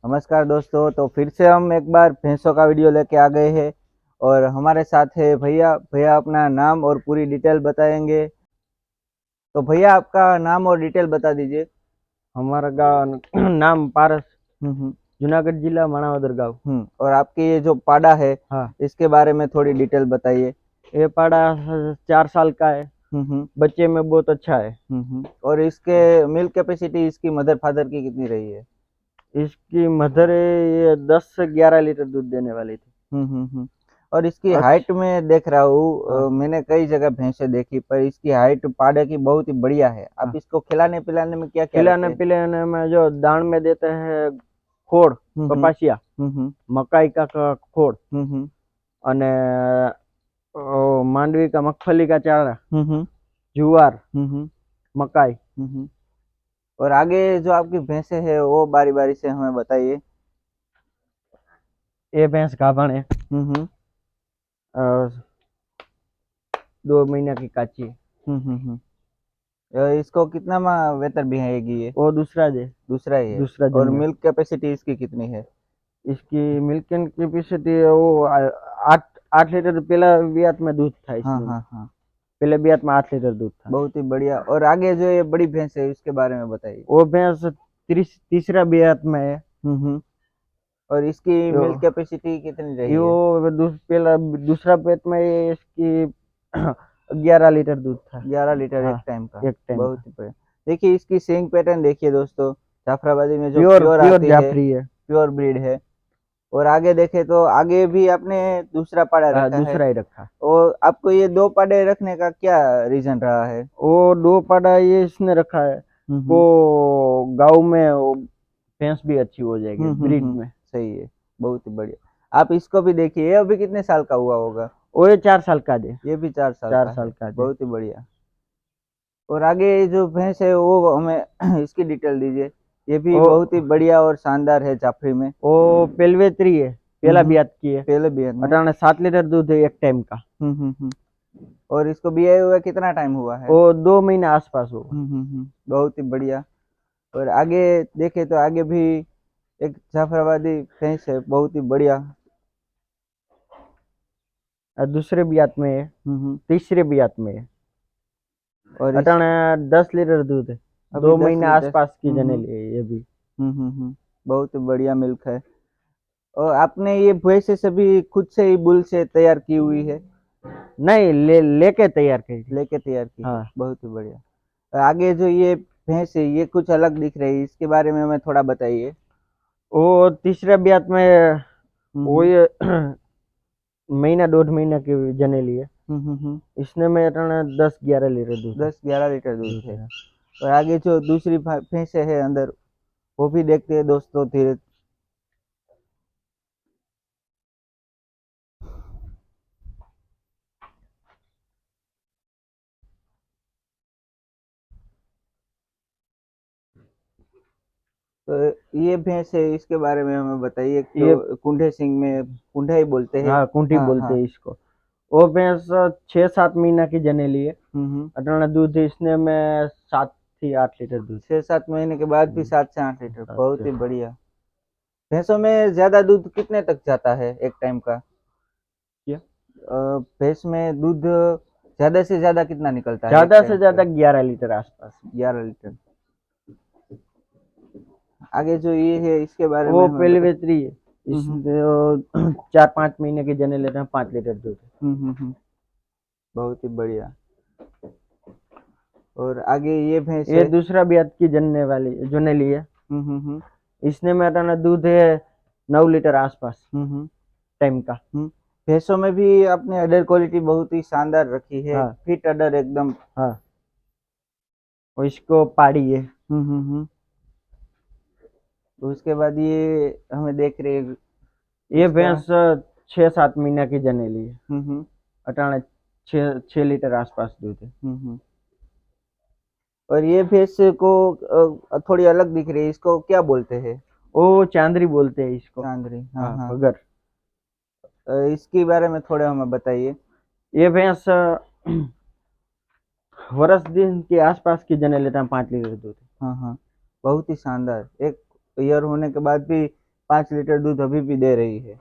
नमस्कार दोस्तों। तो फिर से हम एक बार भैंसों का वीडियो लेके आ गए हैं और हमारे साथ है भैया। भैया अपना नाम और पूरी डिटेल बताएंगे। तो भैया आपका नाम और डिटेल बता दीजिए। हमारा गाँव नाम पारस, हम्म जूनागढ़ जिला माणावदर गाँव। और आपकी ये जो पाड़ा है हाँ, इसके बारे में थोड़ी डिटेल बताइए। ये पाड़ा 4 साल का है। हम्म बच्चे में बहुत अच्छा है। और इसके मिल्क कैपेसिटी इसकी मदर फादर की कितनी रही है? इसकी मदर ये 10 से 11 लीटर दूध देने वाली थी। हम्म और इसकी हाइट अच्छा। में देख रहा हूँ, हाँ, मैंने कई जगह भैंसे देखी पर इसकी हाइट पाड़े की बहुत ही बढ़िया है। आप हाँ। इसको खिलाने पिलाने में क्या क्या रखते खिलाने हैं? पिलाने में जो दान में देते हैं खोड़, हम्म कपासिया, हम्म मकाई का खोड़, हम्म અને માંડવી का मगफली का चारा, हम्म जुआर, हम्म मकाई। हम्म और आगे जो आपकी भैंसे है वो बारी बारी से हमें बताइए। ये भैंस गाभण है, हम्म 2 महीना की काची है। इसको कितना माह वेतर भी है ये? वो दूसरा दे, दूसरा ही है। दूसरा और जन्म है। मिल्क कैपेसिटी इसकी कितनी है? इसकी मिल्क कैपेसिटी वो 8 8 लीटर पहला बियात में दूध था हाँ इसमें। हाँ हाँ, पहले बियात में 8 लीटर दूध था। बहुत ही बढ़िया। और आगे जो ये बड़ी भैंस है उसके बारे में बताइए। वो भैंस तीसरा बियात में है। और इसकी यो मिल्क कैपेसिटी कितनी रही है? यो पहला दूसरा पेट में ये इसकी 11 लीटर दूध था। 11 लीटर एक हाँ, टाइम का। एक टाइम बहुत का। ही बढ़िया। देखिए इसकी सींग पैटर्न देखिए दोस्तों, जाफराबादी में जो प्योर प्योर प्योर आती है, जाफरी है। प्योर ब्रीड है। और आगे देखे तो आगे भी आपने दूसरा पाड़ा रखा है। दूसरा ही रखा। और आपको ये दो पाड़े रखने का क्या रीजन रहा है? वो 2 पाड़ा ये इसने रखा है हम्म को गाँव में वो भैंस भी अच्छी हो जाएगी ब्रीड में। सही है, बहुत ही बढ़िया। आप इसको भी देखिए, ये अभी कितने साल का हुआ होगा? वो ये 4 साल का दे। ये भी 4 साल चार का साल है। का दे। बहुत ही बढ़िया। और आगे जो भैंस है वो हमें इसकी डिटेल दीजिए। ये भी वो बहुत ही बढ़िया और शानदार है जाफरी में। वो पेलवेत्री है, पहला बियात की है। पहले बियन में। 7 लीटर दूध है एक टाइम का। और इसको बिये हुए कितना टाइम हुआ है? वो 2 महीने आसपास होगा। बहुत ही बढ़िया। और आगे देखे तो आगे भी एक जाफराबादी भैंस है, बहुत ही बढ़िया। और दूसरे बियात में है, तीसरे बियात में है। और इस 10 लीटर दूध है। अभी दो 10 महीने लीटर आसपास की जनेली है ये भी। बहुत ही बढ़िया मिल्क है। और आपने ये भैंसे सभी खुद से ही बुल से तैयार की हुई है? नहीं, लेके तैयार करी थी। लेके तैयार की है। हाँ। बहुत ही बढ़िया। और आगे जो ये भैंस है ये कुछ अलग दिख रही है, इसके बारे में हमें थोड़ा बताइए। वो तीसरे ब्यात में वो हम्म ये महीना 1.5 महीना की जनेली है। इसने में 10 11 लीटर दूध है। 10 11 लीटर दूध दूध है। है। और आगे जो दूसरी भैंसे है अंदर वो भी देखते हैं दोस्तों धीरे। तो ये भैंस है, इसके बारे में हमें बताइए। ये तो कुंडे सिंह में कुंडा ही बोलते हैं। हाँ, कुंठी हाँ बोलते हाँ। हैं इसको। वो भैंस 6 7 महीना की जनेली है। हम्म दूध इसने में 7 से 8 लीटर दूध। 6 7 महीने के बाद भी 7 से 8 लीटर, 7 बहुत से। ही बढ़िया। भैंसों में ज्यादा दूध कितने तक जाता है एक टाइम का? क्या? भैंस में दूध ज्यादा से ज्यादा कितना निकलता है एक ज्यादा से टाइम ज्यादा का? 11 लीटर आसपास। 11 लीटर। आगे जो ये है इसके बारे में वो हमें पहली बता। बेहतरी है। हम्म इसमें 4 5 महीने के जने लेते हैं 5 लीटर दूध। बहुत ही बढ़िया। और आगे ये भैंस ये है। दूसरा ब्यात की जनने वाली जनेली है। इसने में दूध है 9 लीटर आसपास टाइम का। भैंसों में भी आपने अडर क्वालिटी बहुत ही शानदार रखी है। हाँ, फिट अडर एकदम। हाँ। और इसको पाड़ी है। तो उसके बाद ये हमें देख रहे हैं ये इसका। भैंस 6 7 महीना की जनेली है। हम्म 6 6 लीटर आसपास दूध है। और ये भैंस को थोड़ी अलग दिख रही है, इसको क्या बोलते हैं? वो चांदरी बोलते हैं इसको। चांदरी, हाँ हाँ, हाँ। बगर। इसके बारे में थोड़ा हमें बताइए। ये भैंस वर्ष दिन के आसपास की जने लेता है 5 लीटर दूध। हाँ हाँ, बहुत ही शानदार। एक ईयर होने के बाद भी 5 लीटर दूध अभी भी दे रही है।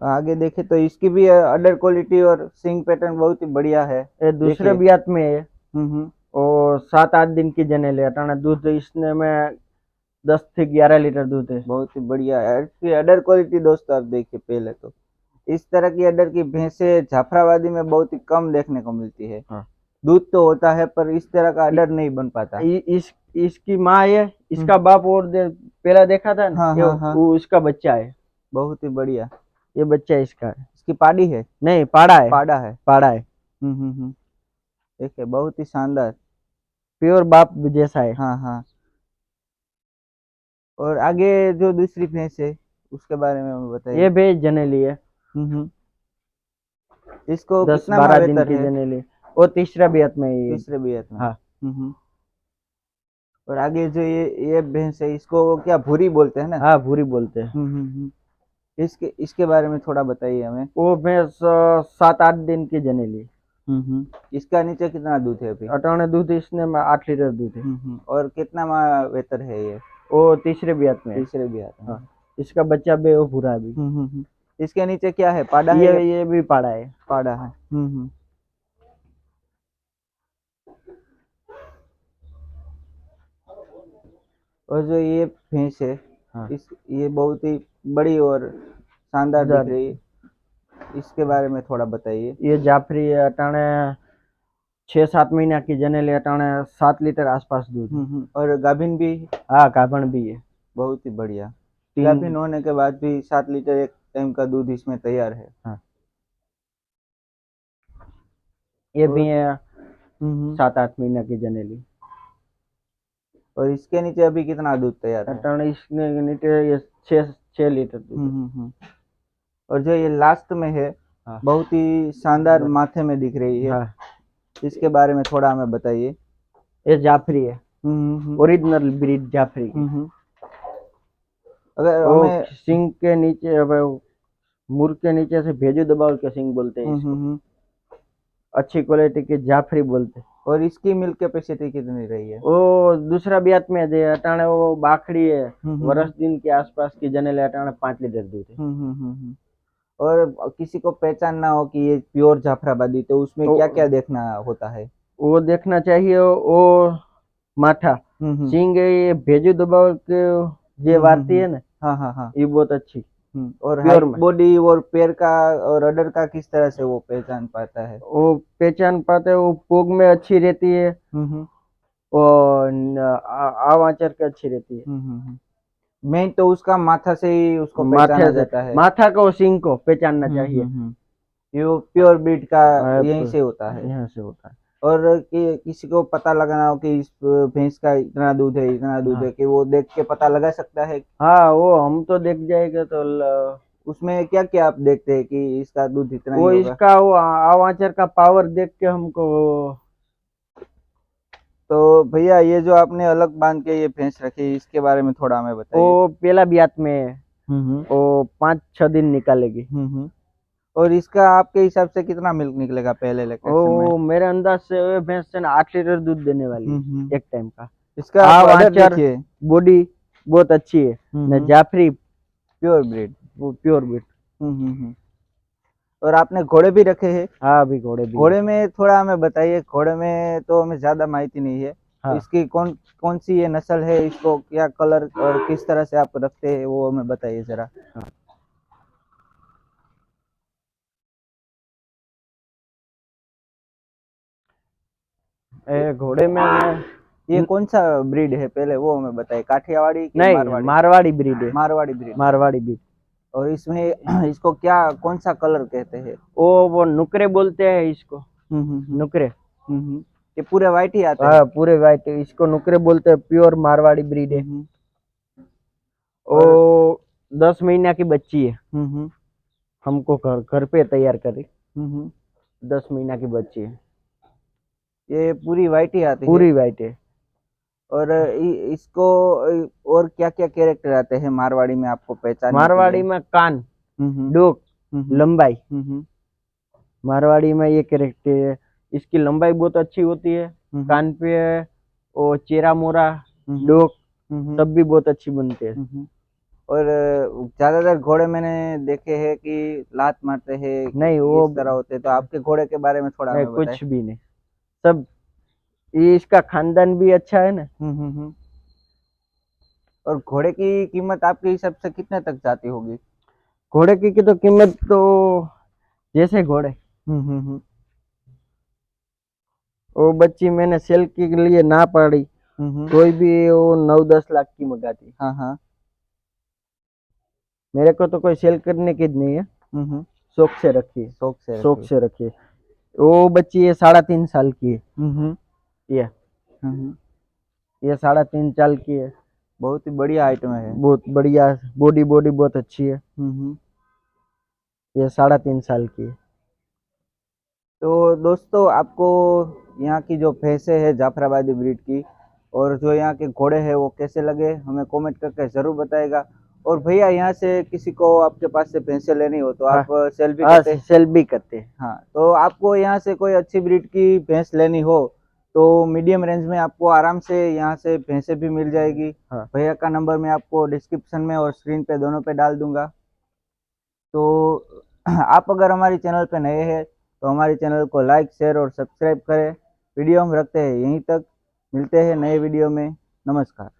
आगे देखे तो इसकी भी अडर क्वालिटी और सिंग पैटर्न बहुत ही बढ़िया है। ये दूसरे देखिए। बियात में है हम्म। और 7-8 दिन की जनेल है। अटाना दूध इसने में 10 से 11 लीटर दूध है। बहुत ही बढ़िया है इसकी अडर क्वालिटी दोस्तों। आप देखिए पहले तो इस तरह की अडर की भैंसे जाफराबादी में बहुत ही कम देखने को मिलती है। हाँ। दूध तो होता है पर इस तरह का अडर नहीं बन पाता। इसकी माँ है, इसका बाप और पहला देखा था ना, हाँ ये हाँ हाँ। वो इसका बच्चा है। बहुत ही बढ़िया। ये बच्चा इसका है। इसकी पाड़ी है? नहीं, पाड़ा है। पाड़ा है। पाड़ा है। देखिए बहुत ही शानदार प्योर बाप जैसा है। हाँ हाँ। और आगे जो दूसरी भैंस है उसके बारे में हमें बताइए। ये भैंस जनेली है। इसको 10-12 कितना दिन वेतर की है? जनेली। वो तीसरा बियत में ही है। तीसरे बियत में। हाँ। और आगे जो ये भैंस है इसको क्या भूरी बोलते हैं ना? हाँ, भूरी बोलते हैं। इसके इसके बारे में थोड़ा बताइए हमें। वो भैंस 7-8 दिन की जनेली। इसका नीचे कितना दूध है अभी? अटाने दूध इसने में 8 लीटर दूध है। और कितना माह वेतर है ये? वो तीसरे बियत में है। तीसरे बियत में। हाँ। इसका बच्चा भी वो भूरा है अभी। इसके नीचे क्या है? पाड़ा है? ये भी पाड़ा है। पाड़ा है। और जो ये भैंस है हाँ। ये बहुत ही बड़ी और शानदार दिख शानदार। रही है। इसके बारे में थोड़ा बताइए। ये जाफरी है। अटाने 6-7 महीना की जनेली। अटाने 7 लीटर आसपास दूध। और गाभिन भी? हाँ, गाभण भी है। बहुत ही बढ़िया। 3। गाभिन होने के बाद भी 7 लीटर एक टाइम का दूध इसमें तैयार है। हाँ। ये भी है 7-8 महीना की जनेली। और इसके नीचे अभी कितना दूध तैयार है? अटाने इसने नीचे ये 6 लीटर दूध। और जो ये लास्ट में है हाँ। बहुत ही शानदार माथे में दिख रही है। हाँ। इसके बारे में थोड़ा हमें बताइए। ये जाफरी है। Original breed Jafri. अगर वो हमें सिंग के नीचे, अब मुर्ग के नीचे से भेजू दबाव के सिंग बोलते हैं इसको। अच्छी क्वालिटी की जाफरी बोलते हैं। और इसकी मिल्क कैपेसिटी कितनी रही है? वो दूसरा बियात में है। अटाने वो बाखड़ी है। वर्ष दिन के आसपास की जनेले। अटाने 5 लीटर दूध है। और किसी को पहचान ना हो कि ये प्योर जाफराबादी तो उसमें क्या क्या देखना होता है? वो देखना चाहिए वो माथा सिंग है। ये भेजू दबाव के जे वारती है ना। हाँ हाँ हाँ। ये बहुत अच्छी। और प्योर हाइट में बॉडी और पैर का और अडर का किस तरह से वो पहचान पाता है? वो पहचान पाते हैं। वो पोग में अच्छी रहती है और आव आचर के अच्छी रहती है। मेन तो उसका माथा से ही उसको माथे पहचाना से जाता है। माथा को सिंग को पहचानना चाहिए। ये प्योर ब्रीड का यहीं तो से होता है। यहाँ से होता है। और किसी को पता लगाना हो कि इस भैंस का इतना दूध है इतना दूध है कि वो देख के पता लगा सकता है? हाँ, वो हम तो देख जाएंगे तो उसमें क्या क्या आप देखते हैं कि इसका दूध इतना ही वो होगा? इसका वो आवाचर का पावर देख के हमको। तो भैया ये जो आपने अलग बांध के ये भैंस रखी इसके बारे में थोड़ा हमें बताइए। वो पहला बियात में है। वो 5-6 दिन निकालेगी। और इसका आपके हिसाब से कितना मिल्क निकलेगा पहले लैक्टेशन में? वो मेरे अंदाज से वो भैंस से 8 लीटर दूध देने वाली है एक टाइम का। इसका आवाचर देखिए बॉडी बहुत अच्छी है। न Jafri pure breed. Pure breed. और आपने घोड़े भी रखे हैं? हाँ, अभी घोड़े भी। घोड़े में थोड़ा हमें बताइए। घोड़े में तो हमें ज्यादा माहिती नहीं है। हाँ। इसकी कौन कौन सी ये नस्ल है? इसको क्या कलर और किस तरह से आप रखते हैं वो हमें बताइए जरा। हाँ। घोड़े में ये कौन सा ब्रीड है पहले वो हमें बताइए। काठियावाड़ी की नहीं, मारवाड़ी? मारवाड़ी ब्रीड है। मारवाड़ी ब्रीड। मारवाड़ी ब्रीड। और इसमें इसको क्या कौन सा कलर कहते हैं? वो नुकरे बोलते हैं इसको। नुकरे। ये पूरे व्हाइट ही आते हैं? हाँ, पूरे व्हाइट है। इसको नुकरे बोलते हैं। प्योर मारवाड़ी ब्रीड है। वो 10 महीना की बच्ची है। हमको घर पे तैयार करी। 10 महीना की बच्ची है। ये पूरी व्हाइट ही आती है? पूरी व्हाइट है। और इसको और क्या क्या कैरेक्टर आते हैं मारवाड़ी में आपको पहचानने मारवाड़ी के लिए? में कान, डोक, लंबाई। मारवाड़ी में ये कैरेक्टर है। इसकी लंबाई बहुत अच्छी होती है। कान पे वो चेरा मोरा, डोक सब भी बहुत अच्छी बनती है। और ज्यादातर घोड़े मैंने देखे हैं कि लात मारते हैं, नहीं वो इस तरह होते हैं, तो आपके घोड़े के बारे में थोड़ा नहीं, हमें बताएं। कुछ भी नहीं, सब ये इसका खानदान भी अच्छा है ना। और घोड़े की कीमत आपके हिसाब से कितने तक जाती होगी? घोड़े की तो कीमत तो जैसे घोड़े, वो बच्ची मैंने सेल के लिए ना पड़ी, कोई भी वो 9-10 लाख की मंगाती। हाँ हाँ। मेरे को तो कोई सेल करने की नहीं है, शौक से रखी है, शौक से रखी है। वो बच्ची ये 3.5 साल की है। ये 3.5 साल की है। बहुत ही बढ़िया आइटम है। बहुत बढ़िया, बॉडी बहुत अच्छी है। ये 3.5 साल की है। तो दोस्तों, आपको यहाँ की जो भैंसे है जाफराबादी ब्रीड की, और जो यहाँ के घोड़े हैं वो कैसे लगे, हमें कमेंट करके ज़रूर बताएगा। और भैया, यहाँ से किसी को आपके पास से भैंसे लेनी हो तो आप सेल भी करते हैं? सेल भी करते हैं। हाँ, तो आपको यहाँ से कोई अच्छी ब्रीड की भैंस लेनी हो तो मीडियम रेंज में आपको आराम से यहाँ से भैंसे भी मिल जाएगी। भैया का नंबर मैं आपको डिस्क्रिप्शन में और स्क्रीन पे दोनों पे डाल दूंगा। तो आप अगर हमारी चैनल पे नए हैं तो हमारे चैनल को लाइक, शेयर और सब्सक्राइब करें। वीडियो हम रखते हैं यहीं तक, मिलते हैं नए वीडियो में। नमस्कार।